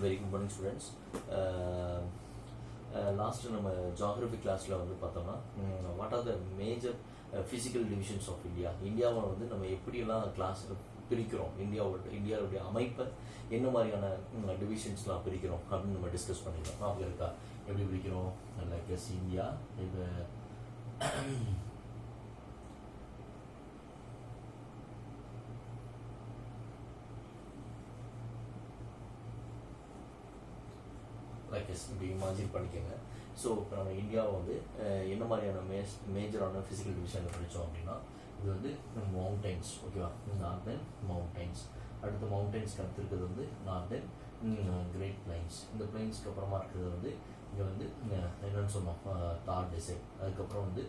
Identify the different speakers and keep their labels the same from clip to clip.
Speaker 1: Very good morning students. Last நம்ம geography கிளாஸில் வந்து பார்த்தோம்னா what are the major physical divisions of India, இந்தியாவை வந்து நம்ம எப்படியெல்லாம் கிளாஸில் பிரிக்கிறோம், இந்தியாவுடைய அமைப்பை என்ன மாதிரியான டிவிஷன்ஸ்லாம் பிரிக்கிறோம் அப்படின்னு நம்ம டிஸ்கஸ் பண்ணிக்கிறோம். ஞாபகம் இருக்கா? எப்படி பிரிக்கிறோம்? லைக் இந்தியா இது இப்படி இமேஜின் பண்ணிக்கோங்க. ஸோ இப்போ நம்ம இந்தியாவை வந்து என்ன மாதிரியான மேஜரான ஃபிசிக்கல் டிவிஷனில் படித்தோம் அப்படின்னா, இது வந்து மவுண்டைன்ஸ், ஓகேவா? நார்தன் மவுண்டைன்ஸ், அடுத்த மவுண்டைன்ஸ்க்கு அடுத்து இருக்கிறது வந்து நார்தன் கிரேட் பிளைன்ஸ். இந்த பிளைன்ஸ்க்கு அப்புறமா இருக்கிறது வந்து இங்கே வந்து என்னென்னு சொன்னோம், தார் டெசர்ட். அதுக்கப்புறம் வந்து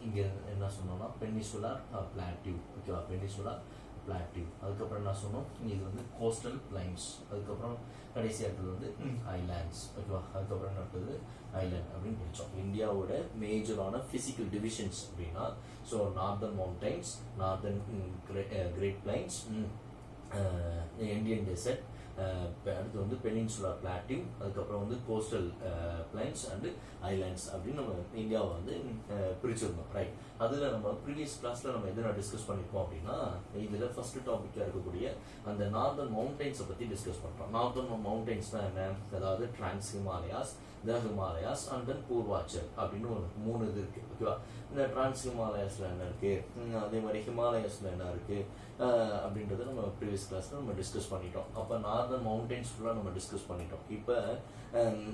Speaker 1: இங்கே என்ன சொன்னோம்னா பெனிசுலார் பிளாட்டியூ, ஓகேவா? Peninsular plateau. அதுக்கப்புறம் என்ன சொன்னோம், இது வந்து கோஸ்டல் பிளைன்ஸ். அதுக்கப்புறம் கடைசி அடுத்தது வந்து ஐலாண்ட்ஸ், ஓகேவா? அதுக்கப்புறம் என்ன அடுத்தது ஐலாண்ட் அப்படின்னு பிடிச்சோம். இந்தியாவோட மேஜரான ஃபிசிக்கல் டிவிஷன்ஸ் அப்படின்னா, so northern mountains, northern great plains, Indian desert, அடுத்து வந்து பெனின்சுலர் பிளாட்டியூ, அதுக்கப்புறம் வந்து கோஸ்டல் பிளைன்ஸ் அண்டு ஐலாண்ட்ஸ் அப்படின்னு நம்ம இந்தியாவை வந்து பிரிச்சிருந்தோம், ரைட்? அதில் நம்ம ப்ரீவியஸ் கிளாஸில் நம்ம எதனா டிஸ்கஸ் பண்ணியிருக்கோம் அப்படின்னா, இதில் ஃபர்ஸ்ட் டாப்பிக்காக இருக்கக்கூடிய அந்த நார்தன் மவுண்டைன்ஸை பற்றி டிஸ்கஸ் பண்ணுறோம். நார்தன் மவுண்டைன்ஸ்னால் என்ன? அதாவது trans Himalayas, the Himalayas and then Purvachal அப்படின்னு ஒரு 3 இது இருக்குது, ஓகேவா? இந்த டிரான்ஸ் ஹிமாலயாஸில் என்ன இருக்குது, அதே மாதிரி ஹிமாலயாஸில் என்ன இருக்குது அப்படின்றத நம்ம ப்ரீவியஸ் கிளாஸில் நம்ம டிஸ்கஸ் பண்ணிட்டோம். அப்போ நார்தன் மவுண்டைன்ஸ் ஃபுல்லாக நம்ம டிஸ்கஸ் பண்ணிட்டோம். இப்போ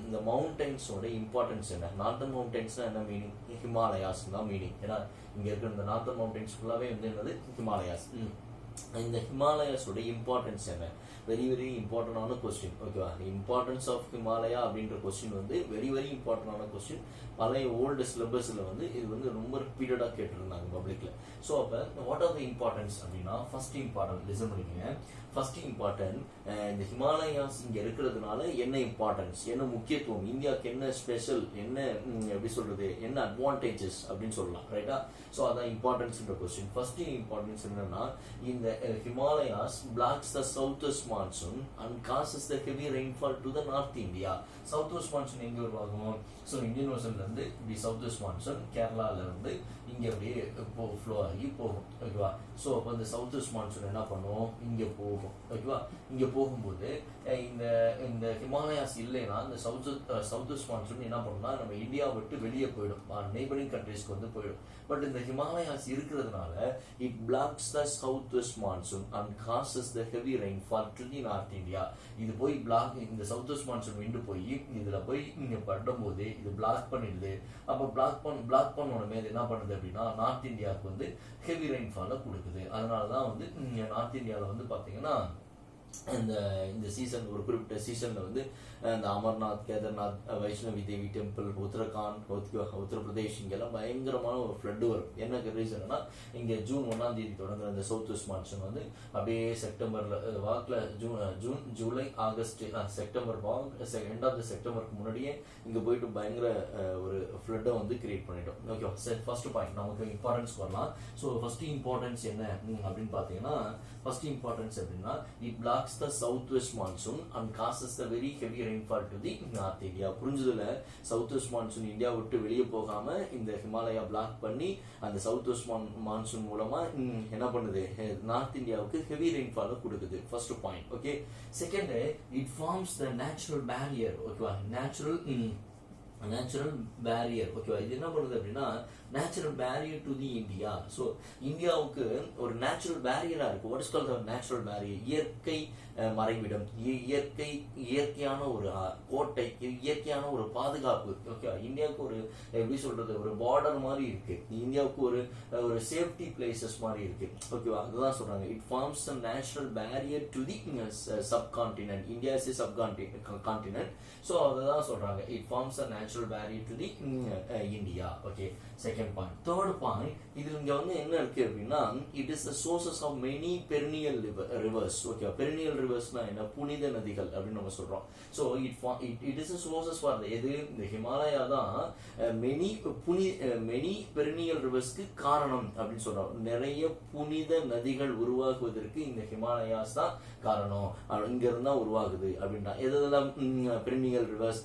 Speaker 1: இந்த மவுண்டைன்ஸோட இம்பார்ட்டன்ஸ் என்ன? நார்தன் மவுண்டைன்ஸ்னால் என்ன மீனிங்? ஹிமாலயாஸ் தான் மீனிங். ஏன்னா இங்கே இருக்கிற இந்த நார்தன் மவுண்டைன்ஸ் ஃபுல்லாகவே வந்து என்னது? ஹிமாலயாஸ். இந்த ஹிமாலயாஸோட இம்பார்ட்டன்ஸ் என்ன? வெரி வெரி இம்பார்ட்டன்டான கொஸ்டின், ஓகேவா? இம்பார்ட்டன்ஸ் ஆஃப் ஹிமாலயா அப்படின்ற கொஸ்டின் வந்து வெரி வெரி இம்பார்ட்டன்டான கொஸ்டின். பழைய ஓல்டு சிலபஸில் வந்து இது வந்து ரொம்ப ரிப்பீட்டடாக கேட்டிருந்தாங்க பப்ளிக்கில். ஸோ அப்போ வாட் ஆர் த இம்பார்ட்டன்ஸ் அப்படின்னா, ஃபர்ஸ்ட் இம்பார்ட்டன்ட் லிசன் பண்ணிக்கங்க. ஃபர்ஸ்ட் இம்பார்ட்டன்ட், இந்த ஹிமாலயாஸ் இங்கே இருக்கிறதுனால என்ன இம்பார்ட்டன்ஸ், என்ன முக்கியத்துவம், இந்தியாவுக்கு என்ன ஸ்பெஷல், என்ன எப்படி சொல்றது, என்ன அட்வான்டேஜஸ் அப்படின்னு சொல்லலாம், ரைட்டா? ஸோ அதான் இம்பார்ட்டன்ஸ்ன்ற கொஸ்டின். ஃபர்ஸ்ட் இம்பார்ட்டன்ஸ் என்னன்னா, இந்த Himalayas blocks the south west monsoon and causes the heavy rainfall to the north India. South west monsoon எங்கே உருவாகும்? ஸோ இந்தியன் ஓஷன்ல இருந்து இப்படி சவுத் வெஸ்ட் மான்சூன் கேரளால இருந்து இங்கே அப்படியே ஃப்ளோ ஆகி போகும், ஓகேவா? ஸோ அப்போ இந்த சவுத் வெஸ்ட் மான்சூன் என்ன பண்ணும்? இங்கே போகும், ஓகேவா? இங்கே போகும்போது இந்த இந்த ஹிமாலயாஸ் இல்லைன்னா இந்த சவுத் வெஸ்ட் மான்சூன் என்ன பண்ணும்னா நம்ம இந்தியா விட்டு வெளியே போயிடும், நெய்பரிங் கண்ட்ரீஸ்க்கு வந்து போயிடும். பட் இந்த ஹிமாலயாஸ் இருக்கிறதுனால it blocks the south west monsoon and causes the heavy rainfall to the north India. இது போய் பிளாக், இந்த சவுத் வெஸ்ட் மான்சூன் விண்டு போய் இதுல போய் இங்க படும் போது இது பிளாக் பண்ணிடுது. அப்போ பிளாக் பண்ணோடமே இது என்ன பண்ணுது அப்படின்னா நார்த் இந்தியாவுக்கு வந்து ஹெவி ரெயின்ஃபாலை கொடுக்குது. அதனாலதான் வந்து நார்த் இந்தியாவில் வந்து பாத்தீங்கன்னா இந்த சீசன், ஒரு குறிப்பிட்ட சீசன்ல வந்து இந்த அமர்நாத், கேதார்நாத், வைஷ்ணவி தேவி டெம்பிள், உத்தரகாண்ட், உத்தரப்பிரதேஷ் இங்கெல்லாம் பயங்கரமான ஒரு ஃப்ளட் வரும். என்ன ரீசன்னா, இங்க ஜூன் 1ஆம் தேதி தொடங்குற இந்த சவுத் வெஸ்ட் மான்சூன் வந்து அப்படியே செப்டம்பர்ல வாக்குல June, July, August, September end of the செப்டம்பருக்கு முன்னாடியே இங்க போயிட்டு பயங்கர ஒரு ஃப்ளட்டை வந்து கிரியேட் பண்ணிட்டோம், ஓகேவா? ஃபர்ஸ்ட் பாயிண்ட் நமக்கு இம்பார்ட்டன்ஸ் வரலாம். ஸோ ஃபர்ஸ்ட் இம்பார்ட்டன்ஸ் என்ன அப்படின்னு பாத்தீங்கன்னா, ஃபர்ஸ்ட் இம்பார்ட்டன்ஸ் அப்படின்னா it blocks the south west monsoon and causes the very heavy rainfall to the north India. புரிஞ்சதுல? சவுத் வெஸ்ட் மான்சூன் இந்தியா விட்டு வெளியே போகாம இந்த ஹிமாலயா பிளாக் பண்ணி அந்த சவுத் வெஸ்ட் மான்சூன் மூலமா என்ன பண்ணுது? நார்த் இந்தியாவுக்கு ஹெவி ரெயின்ஃபால் கொடுக்குது. First point, okay? Second, it forms the natural barrier, ஓகேவா? நேச்சுரல் பேரியர், ஓகேவா? இது என்ன பண்ணுது அப்படின்னா natural barrier to the India. So இந்தியாவுக்கு ஒரு நேச்சுரல் பேரியரா இருக்கு. What is called natural barrier? இயற்கை மறைவிடம், இயற்கையான ஒரு கோட்டை, இயற்கையான ஒரு பாதுகாப்பு, ஓகேவா? இந்தியாவுக்கு ஒரு எப்படி சொல்றது, ஒரு பார்டர் மாதிரி இருக்கு. இந்தியாவுக்கு ஒரு சேஃப்டி பிளேசஸ் மாதிரி இருக்கு, ஓகேவா? அதுதான் சொல்றாங்க. It forms a natural barrier to the subcontinent. India is subcontinent. So அதுதான் சொல்றாங்க. It forms a natural natural barrier to the India. Okay, second point. Third point, இதில் இங்க வந்து என்ன இருக்கு அப்படின்னா it is the sources of many perennial rivers. Okay, perennial riversனா என்ன, புனித நதிகள் அப்படின்னு நம்ம சொல்றோம். So it is the sources for எது, இந்த ஹிமாலயா தான் many perennial riversக்கு காரணம் அப்படின்னு சொல்றோம். நிறைய புனித நதிகள் உருவாகுவதற்கு இந்த ஹிமாலயாஸ் தான் காரணம், இங்க இருந்தா உருவாகுது அப்படின்னா. எதெல்லாம் perennial rivers,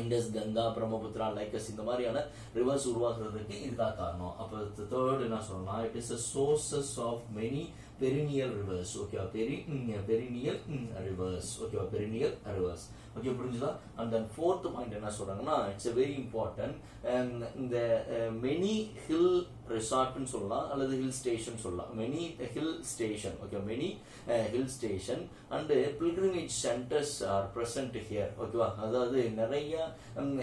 Speaker 1: Indus, Ganga, Brahmaputra, like this, இந்த மாதிரியான ரிவர்ஸ் உருவாக்குறதுக்கு இதுதான் காரணம். அப்போ தேர்ட் என்ன சொல்லலாம், it is a sources of many perennial rivers. ஓகேவா, perennial rivers. ஓகேவா, perennial rivers. ஓகே, புரிஞ்சுதா? அண்ட் தென் ஃபோர்த் பாயிண்ட் என்ன சொல்றாங்கன்னா, இட்ஸ் a very important, இந்த many hill resort சொல்லலாம் அல்லது ஹில் ஸ்டேஷன் சொல்லலாம். many hill station. Okay, many hill station and pilgrimage centers are present here. ஓகேவா, அதாவது நிறைய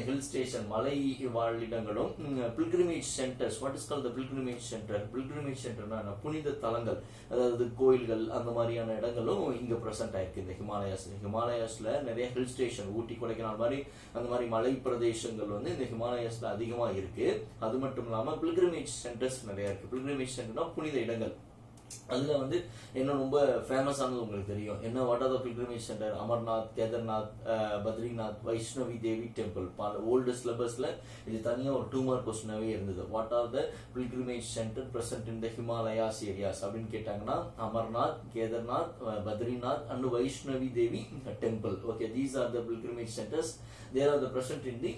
Speaker 1: ஹில் ஸ்டேஷன், மலை வாழிடங்களும் pilgrimage centers. what is called the pilgrimage center? pilgrimage centerனா புனித தலங்கள், அதாவது கோயில்கள், அந்த மாதிரியான இடங்களும் இங்க பிரசன்ட் ஆயிருக்கு இந்த ஹிமாலயாஸ்ல நிறைய ஹில் ஸ்டேஷன், ஊட்டி, கொடைக்கானல் மாதிரி அந்த மாதிரி மலை பிரதேசங்கள் வந்து இந்த ஹிமாலயாஸ்ல அதிகமா இருக்கு. அது மட்டும் இல்லாம பில்கிரிமேஜ் சென்டர்ஸ் நிறைய இருக்கு. பில்கிரிமேஜ் சென்டர்னா புனித இடங்கள். அதுல வந்து என்ன ரொம்ப ஃபேமஸானது உங்களுக்கு தெரியும் என்ன, what are the pilgrimage centre? Amarnath, Kedarnath, Badrinath, Vaishnavi Devi temple. Old சிலபஸ்ல இது தனியா ஒரு 2 மார்க் கொஸ்டினாவே இருந்தது. What are the pilgrimage centre present in the Himalayas areas அப்படின்னு கேட்டாங்கன்னா, Amarnath, Kedarnath, Badrinath and Vaishnavi Devi temple. Okay, these are the pilgrimage centres. There are the present in the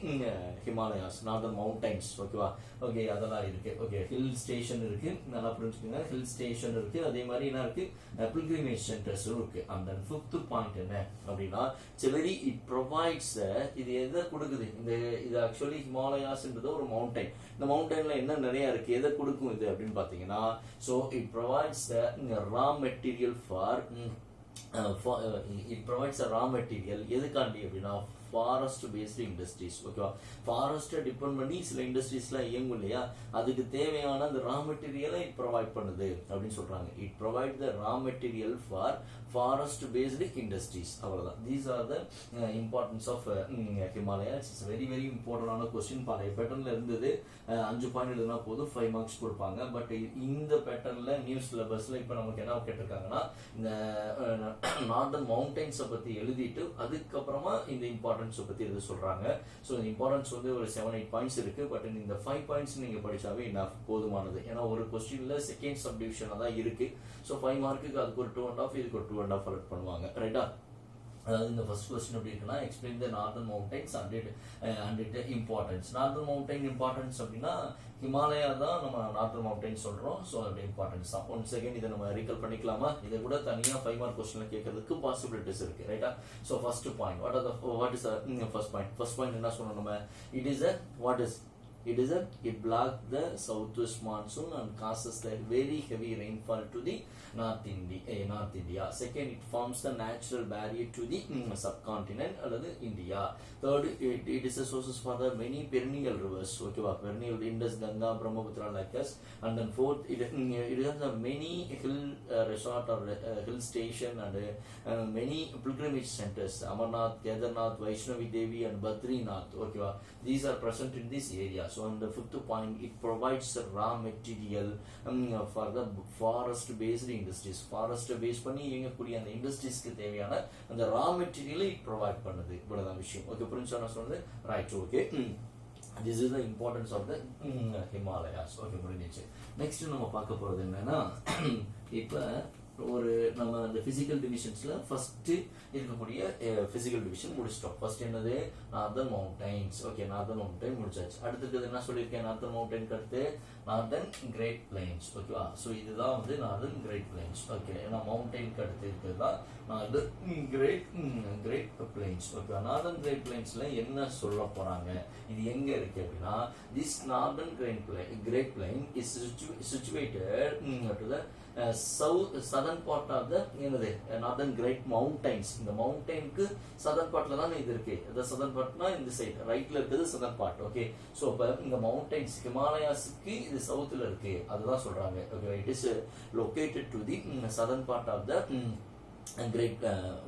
Speaker 1: Himalayas, northern mountains. ஓகேவா, okay, அதெல்லாம் இருக்கு. ஓகே, ஹில் ஸ்டேஷன் இருக்கு, நல்லா புரிஞ்சுக்கோங்க. ஹில் ஸ்டேஷன் இருக்கு, அதே மாதிரி என்ன இருக்கு, பில்கிரிமேஜ் சென்டர்ஸும் இருக்கு. அந்த ஃபிஃப்த் பாயிண்ட் என்ன அப்படின்னா, இட் ப்ரொவைட்ஸ், இது எதை கொடுக்குது, இது ஆக்சுவலி ஹிமாலயாஸ்ன்றது ஒரு மவுண்டைன். இந்த மவுண்டைன்ல என்ன நிறைய இருக்கு, எதை கொடுக்கும் இது அப்படின்னு பாத்தீங்கன்னா, so it provides raw material for it provides a raw material. எதுக்காண்டி அப்படின்னா, ஃபாரஸ்ட் பேஸ்டு இண்டஸ்ட்ரீஸ். ஓகேவா, ஃபாரஸ்ட்டை டிபெண்ட் பண்ணி சில இண்டஸ்ட்ரீஸ்லாம் இயங்கும் இல்லையா, அதுக்கு தேவையான அந்த ரா மெட்டீரியலை இட் ப்ரொவைட் பண்ணுது அப்படின்னு சொல்றாங்க. It provide the raw material for forest based industries. அவ்வளவுதான். These are the importance of Himalaya. It's very very இம்பார்ட்டன்டான கொஸ்டின். பழைய பேட்டர்ன்ல இருந்தது 5 பாயிண்ட் எழுதுனா போதும் 5 மார்க்ஸ் கொடுப்பாங்க. பட் இந்த பேட்டர்ன்ல நியூ சிலபஸ்ல இப்ப நமக்கு என்ன கேட்டிருக்காங்கன்னா, இந்த நார்தர்ன் மவுண்டைன்ஸை பத்தி எழுதிட்டு அதுக்கப்புறமா இந்த இம்பார்ட்டன்ஸ் பத்தி எழுத சொல்றாங்க. ஸோ இம்பார்ட்டன்ஸ் வந்து ஒரு 7-8 பாயிண்ட்ஸ் இருக்கு. பட் இந்த 5 பாயிண்ட்ஸ் நீங்க படிச்சாவே போதுமானது. ஏன்னா ஒரு கொஸ்டின்ல செகண்ட் சப்டிவிஷனா தான் இருக்கு. ஸோ 5 மார்க்குக்கு அதுக்கு ஒரு 2.5, இதுக்கு ஒரு 2.5 அலர்ட் பண்ணுவாங்க. ரைட்டா? அதாவது இந்த ஃபர்ஸ்ட் கொஸ்டின் எப்படி இருக்குன்னா, explain the northern mountains and it importance. Northern mountain importance அப்படின்னா ஹிமாலயா தான் நம்ம நார்தர்ன் மவுண்டைன் சொல்றோம். ஸோ அதோட இம்பார்ட்டன்ஸ் தான். ஒன் செகண்ட் இதை நம்ம ரீகால் பண்ணிக்கலாமா? இதை கூட தனியா 5 மார்க் கொஸ்டின்ல கேட்கறதுக்கு பாசிபிலிட்டிஸ் இருக்கு. ரைட்டா? So first point, what is first point? First point என்ன சொன்னோம் நம்ம? It blocks the southwest monsoon and causes the very heavy rainfall to the North India. Second, it forms the natural barrier to the subcontinent அல்லது India. Third, it is a sources for the many perennial rivers. Okay, perennial Indus, Ganga, Brahmaputra, Licus. And then fourth, it has a many hill resort or hill station and many pilgrimage centers. Amarnath, Kedarnath, Vaishnavi Devi and Badrinath. Okay, these are present in this area. So on the fifth point, it provides raw material for the forest based industries. Forest based பண்ணி இயங்கக்கூடிய அந்த இண்டஸ்ட்ரீஸ்க்கு தேவையான அந்த ரா மெட்டீரியலை it provide பண்ணுது. இவ்வளவுதான் விஷயம். Okay, புரிஞ்சா நான் சொன்னது? Right. Okay, this is the importance of the Himalayas. Okay, முடிஞ்சிச்சு. நெக்ஸ்ட் நம்ம பார்க்க போறது என்னன்னா, இப்ப ஒரு நம்ம அந்த பிசிக்கல் டிவிஷன்ஸ்ல ஃபர்ஸ்ட் இருக்கக்கூடிய பிசிக்கல் டிவிஷன் முடிச்சிட்டோம். ஃபர்ஸ்ட் என்னது? Northern mountains. Okay, northern mountain முடிச்சாச்சு. அடுத்தது என்ன சொல்லியிருக்கேன்? நார்தர்ன் மவுண்டைனுக்கு அடுத்து நார்தர்ன் கிரேட் பிளைன்ஸ். ஓகேவா? ஸோ இதுதான் வந்து நார்தர்ன் கிரேட் பிளைன்ஸ். ஓகே, ஏன்னா மவுண்டைனுக்கு அடுத்து இருக்கிறதுதான் நார்தர்ன் கிரேட் பிளைன்ஸ். ஓகேவா? நார்தர்ன் கிரேட் பிளைன்ஸ்ல என்ன சொல்ல போறாங்க, இது எங்க இருக்கு அப்படின்னா, this northern great plain is situated to the southern part of the northern great mountains. இந்த மவுண்டைனுக்கு சதர்ன் பார்ட்ல தான் இது இருக்கு. இந்த சதர்ன் பார்ட்னா இந்த சைடு ரைட்ல இருக்குது சதர்ன் பார்ட். ஓகே, சோ அப்ப இந்த மவுண்டைன்ஸ் ஹிமாலயாஸ்க்கு இது சவுத்ல இருக்கு, அதுதான் சொல்றாங்க. Okay, it is located to the southern part of the great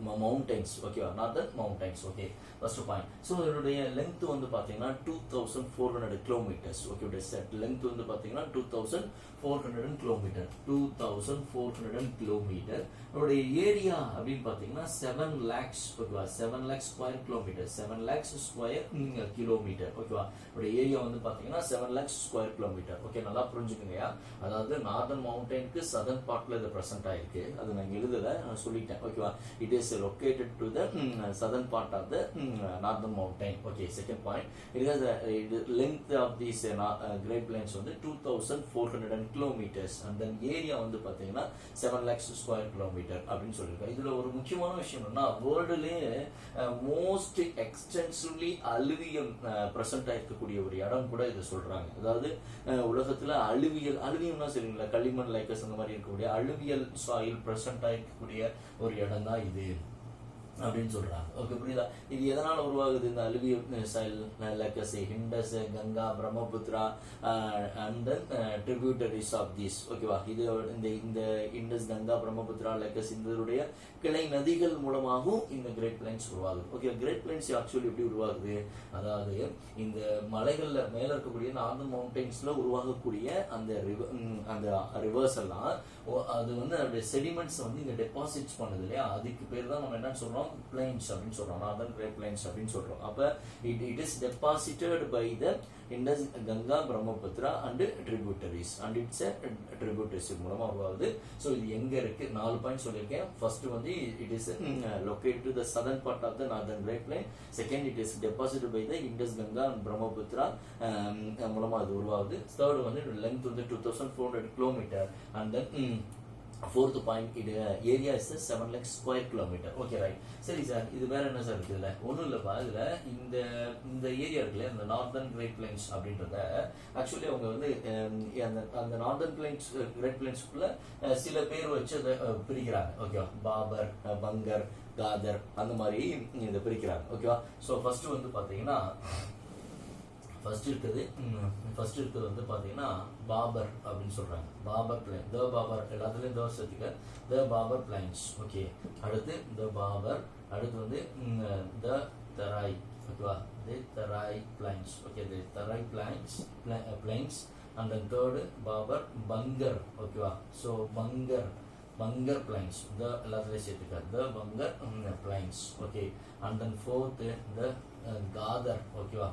Speaker 1: mountains ஓகேவா, northern mountains. Okay, first point. So இதனுடைய லென்த் வந்து பார்த்தீங்கன்னா 2400 கிலோமீட்டர்ஸ். ஓகே, செட் லென்த் வந்து பார்த்தீங்கன்னா 2400 கிலோமீட்டர். 2400 கிலோமீட்டர். அதோடைய ஏரியா அப்படின்னு பார்த்தீங்கன்னா 7 lakhs. ஓகேவா, 7 lakhs square kilometre. 7 lakhs square kilometre. ஓகேவா, அதோடைய ஏரியா வந்து பார்த்தீங்கன்னா 7 lakhs ஸ்கொயர் கிலோமீட்டர். ஓகே, நல்லா புரிஞ்சுக்கங்கயா. அதாவது நார்தன் மவுண்டைனுக்கு சதர்ன் பார்ட்ல இது பிரசன்ட் ஆயிருக்கு. அது நான் எழுதல, நான் சொல்லிட்டேன். ஓகேவா, it is located to the southern part of the northern mountain. Okay, second point. It has length of these great plains வந்து 2400 கிலோமீட்டர்ஸ். அண்ட் தென் ஏரியா வந்து பாத்தீங்கன்னா 7 lakhs ஸ்கொயர் கிலோமீட்டர் அப்படின்னு சொல்லியிருக்காங்க. இதுல ஒரு முக்கியமான விஷயம் என்னன்னா, வேர்ல்டுலேயே மோஸ்ட் எக்ஸ்டென்சிவ்லி அலுவியம் பிரசன்ட் ஆயிருக்கக்கூடிய ஒரு இடம் கூட இதை சொல்றாங்க. அதாவது உலகத்துல அலுவியம்னா சரிங்களா, களிமண் லைக்கஸ் அந்த மாதிரி இருக்கக்கூடிய அலுவியல் சாயில் பிரசன்ட் ஆயிருக்கக்கூடிய ஒரு இடம் தான் இது அப்படின்னு சொல்றாங்க. ஓகே, புரியுதா? இது எதனால உருவாகுது? இந்த alluvial soil like this Indus, Ganga, Brahmaputra and tributaries of these. ஓகேவா, இது இந்த இண்டஸ், கங்கா, பிரம்மபுத்திரா லைக்கஸ் இதனுடைய கிளை நதிகள் மூலமாகவும் இந்த கிரேட் பிளைன்ஸ் உருவாகுது. ஓகே, கிரேட் பிளைன்ஸ் ஆக்சுவலி எப்படி உருவாகுது? அதாவது இந்த மலைகள்ல மேல இருக்கக்கூடிய நார்தன் மவுண்டைன்ஸ்ல உருவாகக்கூடிய அந்த ரிவர்ஸ் எல்லாம் அது வந்து அதோட செடிமெண்ட்ஸ் வந்து இங்க டெபாசிட்ஸ் பண்ணுது இல்லையா, அதுக்கு பேர் தான் நம்ம என்ன சொல்றோம், பிளைன்ஸ் அப்படின்னு சொல்றோம். நார்தன் கிரேட் பிளைன்ஸ் அப்படின்னு சொல்றோம். அப்ப it is deposited by the Indus, Ganga, Brahmaputra and tributaries, and it's a tributaries மூலமா உருவாகுது. ஸோ இது எங்க இருக்கு? 4 பாயிண்ட் சொல்லியிருக்கேன். ஃபர்ஸ்ட் வந்து it is located to the southern part of the northern Great Plain. Second, it is deposited by the Indus, Ganga and Brahmaputra மூலமா அது உருவாகுது. தேர்ட் வந்து லென்த் வந்து 2400 kilometre. And then fourth point, area is 7 lakhs square kilometer. Okay, right. சரி sir, இது வேற என்ன sir இருக்குதுல? ஒன்றும் இல்லைப்பா, இதுல இந்த ஏரியா இருக்குல்ல, இந்த நார்தன் கிரேட் பிளைன்ஸ் அப்படின்றத ஆக்சுவலி அவங்க வந்து அந்த நார்தன் பிளைன்ஸ் கிரேட் பிளைன்ஸ்க்குள்ள சில பேர் வச்சு அதை பிரிக்கிறாங்க. ஓகேவா, பாபர், பங்கர், காதர் அந்த மாதிரி இதை பிரிக்கிறாங்க. ஓகேவா, ஸோ ஃபர்ஸ்ட் வந்து பார்த்தீங்கன்னா ஃபர்ஸ்ட் இருக்குது வந்து பாத்தீங்கன்னா பாபர் அப்படின்னு சொல்றாங்க. பாபர் பிளைன், த பாபர், எல்லாத்துலயும் த சேர்த்துக்க, த பாபர் பிளைன்ஸ். ஓகே, அடுத்து த பாபர், அடுத்து வந்து த தராய். ஓகேவா, the Terai plains. Okay, the Terai plains. And then third Bhabar, Bangar. ஓகேவா, ஸோ பங்கர் பிளைன்ஸ், த எல்லாத்துலயும் சேர்த்துக்க, the Bangar plains. Okay, and then fourth the Khadar. ஓகேவா,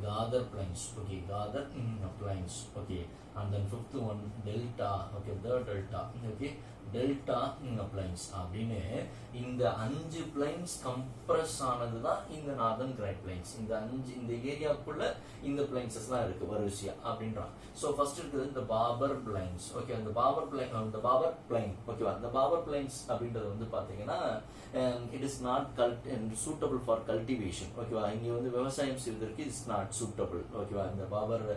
Speaker 1: Gadar plains. Okay, Gadar plains. Okay, and then fifth one delta. Okay, the delta. Okay, delta plains. அப்படின்னு இந்த 5 plains compress ஆனதுதான் இந்த northern great plains. இந்த ஏரியாக்குள்ள இந்த பிளைன்ஸஸ்லாம் இருக்கு வரிசையா அப்படின்றான். ஸோ ஃபர்ஸ்ட் இருக்குது இந்த பாபர் பிளைன்ஸ். ஓகே, அந்த பாபர் பிளைன். ஓகேவா, இந்த பாபர் பிளைன்ஸ் அப்படின்றது வந்து பாத்தீங்கன்னா it is not suitable for cultivation. ஓகேவா, இங்க வந்து விவசாயம் செய்வதற்கு இட்ஸ் நாட் சூட்டபிள். ஓகேவா, இந்த பாபர்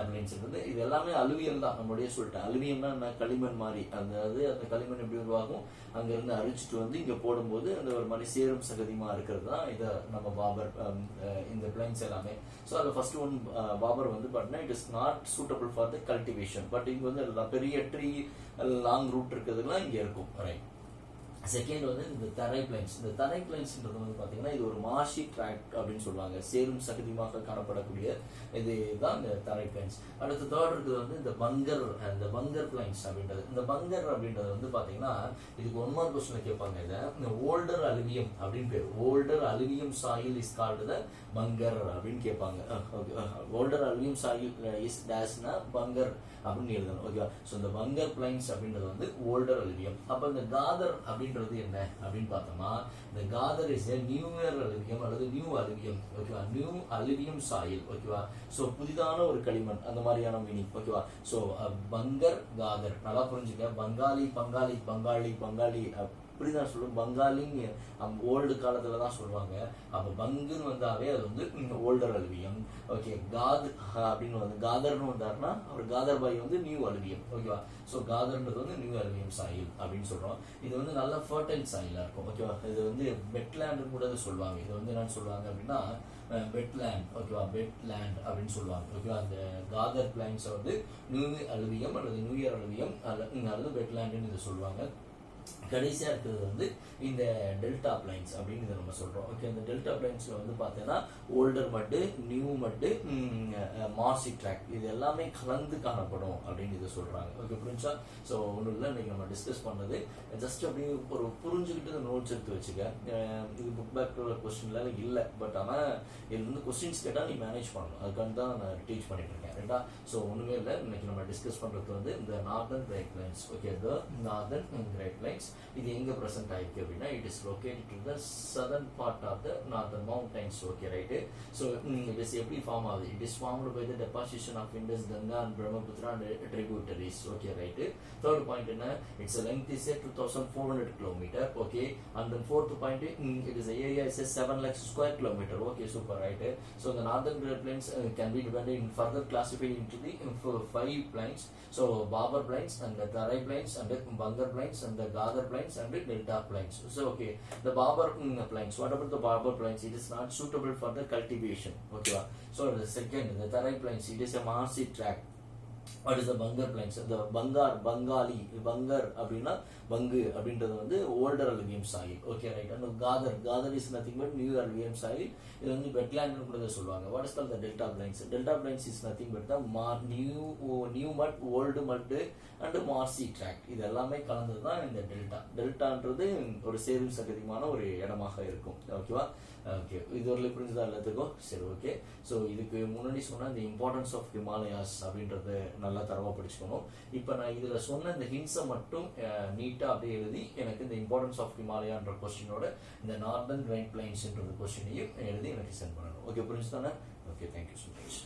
Speaker 1: பிளைன்ஸ் இருக்குது. இது எல்லாமே அலுவியல் தான். நம்மளுடைய சொல்லிட்டேன், அலுவியம்னா களிமண் மாதிரி. அந்த களிமண் எப்படி உருவாகும், அங்க இருந்து அழிச்சிட்டு வந்து இங்க போடும்போது அந்த ஒரு மாதிரி சேரும் சகதியமா இருக்கிறது தான் இதை நம்ம பாபர் இந்த பிளைன்ஸ் எல்லாமே. ஸோ அது ஃபர்ஸ்ட் ஒன் பாபர் வந்து பார்த்தீங்கன்னா it is not suitable for the cultivation. But இங்க வந்து பெரிய ட்ரீ லாங் ரூட் இருக்கிறதுலாம் இங்க இருக்கும். ரைட். செகண்ட் வந்து இந்த தரை பிளைன்ஸ். இந்த தரை பிளைன்ஸ்ன்றது வந்து பாத்தீங்கன்னா இது ஒரு மார்ஷி ட்ராக்ட் அப்படின்னு சொல்லுவாங்க. சேரும் சகதியமாக காணப்படக்கூடிய இதுதான் இந்த தரை பிளைன்ஸ். அடுத்து தேர்ட் இருக்குது வந்து இந்த பங்கர் பிளைன்ஸ் அப்படின்றது. இந்த பங்கர் அப்படின்றது வந்து பாத்தீங்கன்னா இதுக்கு 1 மார்க் கொஸ்டின்ல கேட்பாங்க. இதை இந்த ஓல்டர் அலுவியம் அப்படின்னு பேர். Older alluvium soil is called the Bangar அப்படின்னு கேட்பாங்க. ஓல்டர் அலுவியம் சாயில் இஸ் டேஷ்னா பங்கர் அப்படின்னு எழுதணும். ஓகேவா, ஸோ இந்த பங்கர் பிளைன்ஸ் அப்படின்றது வந்து ஓல்டர் அலுவியம். அப்ப இந்த காதர் அப்படின்றது என்ன அப்படின்னு பார்த்தோம்னா, இந்த காதர் இஸ் நியூயர் அலுவியம் அல்லது நியூ அலுவியம். ஓகேவா, நியூ அலுவியம் சாயில். ஓகேவா, ஸோ புதிதான ஒரு களிமண் அந்த மாதிரியான மீனிங். ஓகேவா, ஸோ பங்கர், காதர் நல்லா புரிஞ்சுக்க. பங்காளி இப்படிதான் சொல்லுவோம். பங்காளிங்க ஓல்டு காலத்துல தான் சொல்லுவாங்க. அப்ப பங்குன்னு வந்தாவே அது வந்து ஓல்டர் அலுவியம். ஓகே, அப்படின்னு வந்து காதர்னு வந்தாருன்னா அவர் காதர் பாய் வந்து நியூ அலுவியம். ஓகேவா, ஸோ காதர்ன்றது வந்து நியூ அலுவியம் சாயில் அப்படின்னு சொல்றோம். இது வந்து நல்ல ஃபர்டைல் சாயிலா இருக்கும். ஓகேவா, இது வந்து வெட்லேண்ட் கூட சொல்லுவாங்க. இது வந்து என்ன சொல்லுவாங்க அப்படின்னா வெட்லேண்ட். ஓகேவா, வெட்லேண்ட் அப்படின்னு சொல்லுவாங்க. ஓகேவா, அந்த காதர் பிளைன்ஸ் வந்து நியூ அலுவியம் அல்லது நியூயர் அலுவியம் அல்லது வெட்லேண்ட்னு இதை சொல்லுவாங்க. கடைசியாக இருக்கிறது வந்து இந்த டெல்டா பிளைன்ஸ் அப்படின்னு இதை நம்ம சொல்கிறோம். ஓகே, இந்த டெல்டா பிளைன்ஸில் வந்து பார்த்தீங்கன்னா ஓல்டர் மட்டு, நியூ மட்டு, மார்சி ட்ராக் இது எல்லாமே கலந்து காணப்படும் அப்படின்னு இதை சொல்கிறாங்க. ஓகே, புரிஞ்சா? ஸோ ஒன்றும் இல்லை, இன்றைக்கி நம்ம டிஸ்கஸ் பண்ணது ஜஸ்ட் அப்படியே ஒரு புரிஞ்சுக்கிட்டு நோட்ஸ் எடுத்து வச்சுக்க. இது புக் பேக் கொஸ்டின்லாம் இல்லை, பட் ஆனால் இதில் வந்து கொஸ்டின்ஸ் கேட்டால் நீ மேனேஜ் பண்ணணும். அதுக்காக தான் நான் டீச் பண்ணிட்டு இருக்கேன். ரைட்டா? ஸோ ஒன்றுமே இல்லை, இன்னைக்கு நம்ம டிஸ்கஸ் பண்ணுறது வந்து இந்த northern great plains. Okay, the northern great plains இது எங்க பிரசன்ட் ஆயிருக்கு அப்படின்னா it is located in the southern part of the northern mountains. Okay, right. So it is எப்படி ஃபார்ம் ஆகுது? It is formed by the deposition of Indus, Ganga and Brahmaputra and tributaries. Okay, right. Third point என்ன? Its length is 2400 kilometre. Okay, and then fourth point it is area is 7 lakhs square kilometre. Okay, super, right. So the northern great plains can be divided in further classified into the 5 plains. So Babar plains and the Tarai plains and the Bangar plains and the Gadar plains and the Delta plains. So okay, the Babar plains. What about the Babar plains? It is not suitable for the cultivation. Okay, so the second, the Tarai plains, it is a marshy tract. What is the Bangar plains? The Bengali, Bangar அப்படின்னா பங்கு அப்படின்றது வந்து older alluvium soil. Okay, right. And khadar is nothing but new alluvium soil. இது வந்து wetland கூட சொல்லுவாங்க. What is call the delta plains? Delta plains is nothing but the new mud, old mud and marshy tract. இது எல்லாமே கலந்தது தான் இந்த delta. டெல்டான்றது ஒரு சேரும் சகதியுமான ஒரு இடமாக இருக்கும். ஓகேவா? ஓகே, இது ஒரு புரிஞ்சுதா எல்லாத்துக்கும்? சரி, ஓகே. ஸோ இதுக்கு முன்னாடி சொன்ன இந்த இம்பார்ட்டன்ஸ் ஆஃப் ஹிமாலயாஸ் அப்படின்றத நல்லா தரவா படிச்சுக்கணும். இப்போ நான் இதில் சொன்ன இந்த ஹின்ஸை மட்டும் நீட்டாக அப்படியே எழுதி எனக்கு இந்த இம்பார்ட்டன்ஸ் ஆஃப் ஹிமாலயான்ற கொஸ்டினோட இந்த நார்தர்ன் கிரேட் பிளைன்ஸ்ன்ற கொஸ்டினையும் எழுதி எனக்கு சென்ட் பண்ணணும். ஓகே, புரிஞ்சுதானே? Okay, thank you so much.